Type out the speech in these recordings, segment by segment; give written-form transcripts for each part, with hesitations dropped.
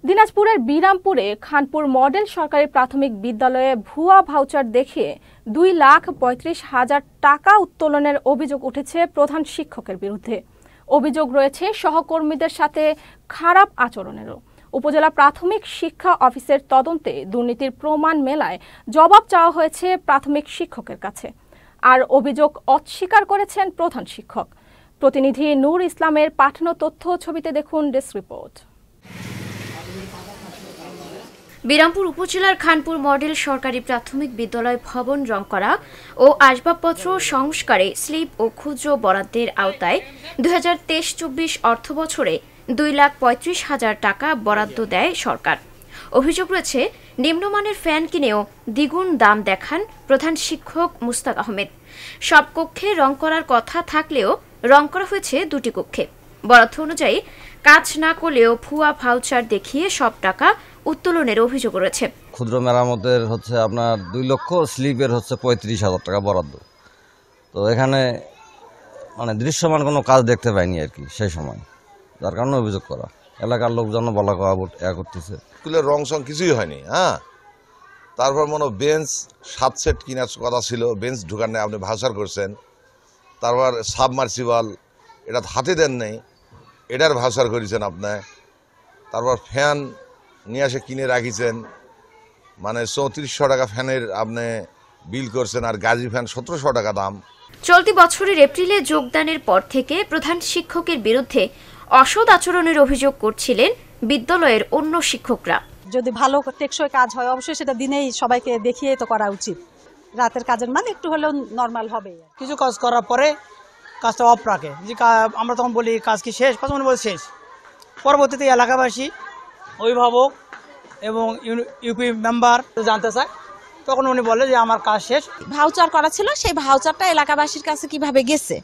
দিনাজপুরের বিরামপুরে খানপুর মডেল সরকারি প্রাথমিক বিদ্যালয়ে ভুয়া ভাউচার দেখিয়ে 2,35,000 টাকা উত্তোলনের অভিযোগ উঠেছে প্রধান শিক্ষকের বিরুদ্ধে। অভিযোগ রয়েছে সহকর্মীদের সাথে খারাপ আচরণেরও। উপজেলা প্রাথমিক শিক্ষা অফিসের তদন্তে দুর্নীতির প্রমাণ মেলায় জবাব চাওয়া হয়েছে প্রাথমিক শিক্ষকের কাছে। আর অভিযোগ অস্বীকার করেছেন প্রধান শিক্ষক। প্রতিনিধি নূর ইসলামের পাঠানো তথ্য ছবিতে দেখুন ডেস্ক রিপোর্ট। বিরামপুর উপজেলার খানপুর মডেল সরকারি প্রাথমিক বিদ্যালয় ভবন রং করা ও আসবাবপত্র সংস্কারে স্লিপ ও ক্ষুদ্র বরাদ্দের আওতায় 2023-24 অর্থবছরে 2,35,000 টাকা বরাদ্দ দেয় সরকার। অভিযোগ রয়েছে নিম্নমানের ফ্যান কিনেও দ্বিগুণ দাম দেখান প্রধান শিক্ষক মুস্তাক আহমেদ। সব কক্ষে রং করার কথা থাকলেও রং করা হয়েছে 2টি কক্ষে। বরাদ্দ অনুযায়ী কাজ না করলেও ভুয়া ভাউচার দেখিয়ে সব টাকা উত্তোলনের অভিযোগ রয়েছে। ক্ষুদ্র মেরামতের হচ্ছে আপনার 2 লক্ষ, স্লিপের হচ্ছে 35,000 টাকা বরাদ্দ। তো এখানে মানে দৃশ্যমান কোনো কাজ দেখতে পাইনি আর কি সেই সময়, যার কারণে অভিযোগ করা। এলাকার লোকজন বলা করতেছে স্কুলের রং সং কিছুই হয়নি। তারপর মনে বেঞ্চ 7 সেট কেনার কথা ছিল, বেঞ্চ ঢুকার নেই, আপনি ভাউচার করছেন। তারপর সাবমার্সিবল এটা হাতে দেন নেই, এটার ভাউচার করেছেন আপনি। তারপর ফ্যান নিয়ে এসে কিনে রাখিছেন, মানে 3400 টাকা ফ্যানের আপনি বিল করছেন, আর গাজি ফ্যান 1700 টাকা দাম। চলতি বছরের এপ্রিলে যোগদানের পর থেকে প্রধান শিক্ষকের বিরুদ্ধে অসৎ আচরণের অভিযোগ করছিলেন বিদ্যালয়ের অন্য শিক্ষকরা। যদি ভালো টেকসই কাজ হয় অবশ্যই সেটা দিনেই সবাইকে দেখিয়ে তো করা উচিত। রাতের কাজের মানে একটু হলেও নর্মাল হবে। কিছু কাজ করার পরে কাজটা অফ রাখে, যে আমরা তখন বলি কাজ কি শেষ, প্রথমে বলি শেষ। পরবর্তীতে এলাকাবাসী, অভিভাবক এবং ইউপি মেম্বার জানতে চায়, তখন উনি বলে যে আমার কাজ শেষ। ভাউচার করা ছিল, সেই ভাউচারটা এলাকাবাসীর কাছে কিভাবে গেছে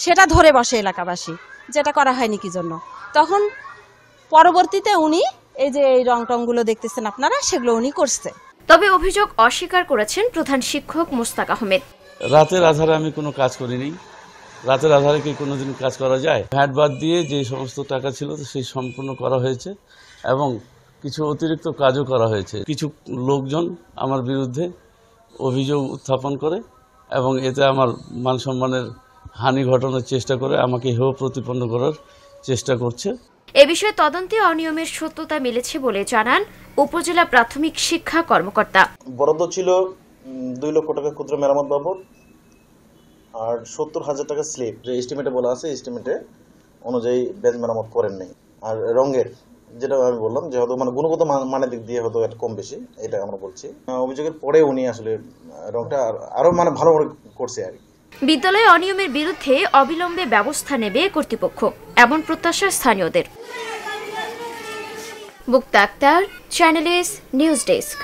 সেটা ধরে বসে এলাকাবাসী, যেটা করা হয়নি কি জন্য। তখন পরবর্তীতে উনি এই যে এই রং টংগুলো দেখতেছেন আপনারা, সেগুলো উনি করছে। তবে অভিযোগ অস্বীকার করেছেন প্রধান শিক্ষক মুস্তাক আহমেদ। রাতের আধারে আমি কোনো কাজ করিনি। রাতের আধারে কি কোনোদিন কাজ করা যায়? ভ্যাট বাদ দিয়ে যে সমস্ত টাকা ছিল সেই সম্পূর্ণ করা হয়েছে এবং কিছু অতিরিক্ত কাজও করা হয়েছে। কিছু লোকজন আমার বিরুদ্ধে অভিযোগ উত্থাপন করে এবং এতে আমার মান সম্মানের হানি ঘটানোর চেষ্টা করে, আমাকে হেয় প্রতিপন্ন করার চেষ্টা করছে। এ বিষয়ে তদন্তে অনিয়মের সত্যতা মিলেছে বলে জানান উপজেলা প্রাথমিক শিক্ষা কর্মকর্তা। বরাদ্দ ছিল 2 লক্ষ টাকা ক্ষুদ্র মেরামত বাবদ আর 70,000 টাকা স্লিপ, যে এস্টিমেটে বলা আছে এস্টিমেটে অনুযায়ী বেঞ্চ মেরামত করেন নাই। আর রঙের যেটা আমি বললাম যে হয়তো মানে গুণগত মানের দিক দিয়ে হয়তো একটা কম বেশি, এটা আমরা বলছি। অভিযোগের পরে উনি আসলে রংটা আরো মানে ভালো করে করছে আর কি। বিদ্যালয়ে অনিয়মের বিরুদ্ধে অবিলম্বে ব্যবস্থা নেবে কর্তৃপক্ষ, এমন প্রত্যাশা স্থানীয়দের। Mukta Akter, channel S news desk.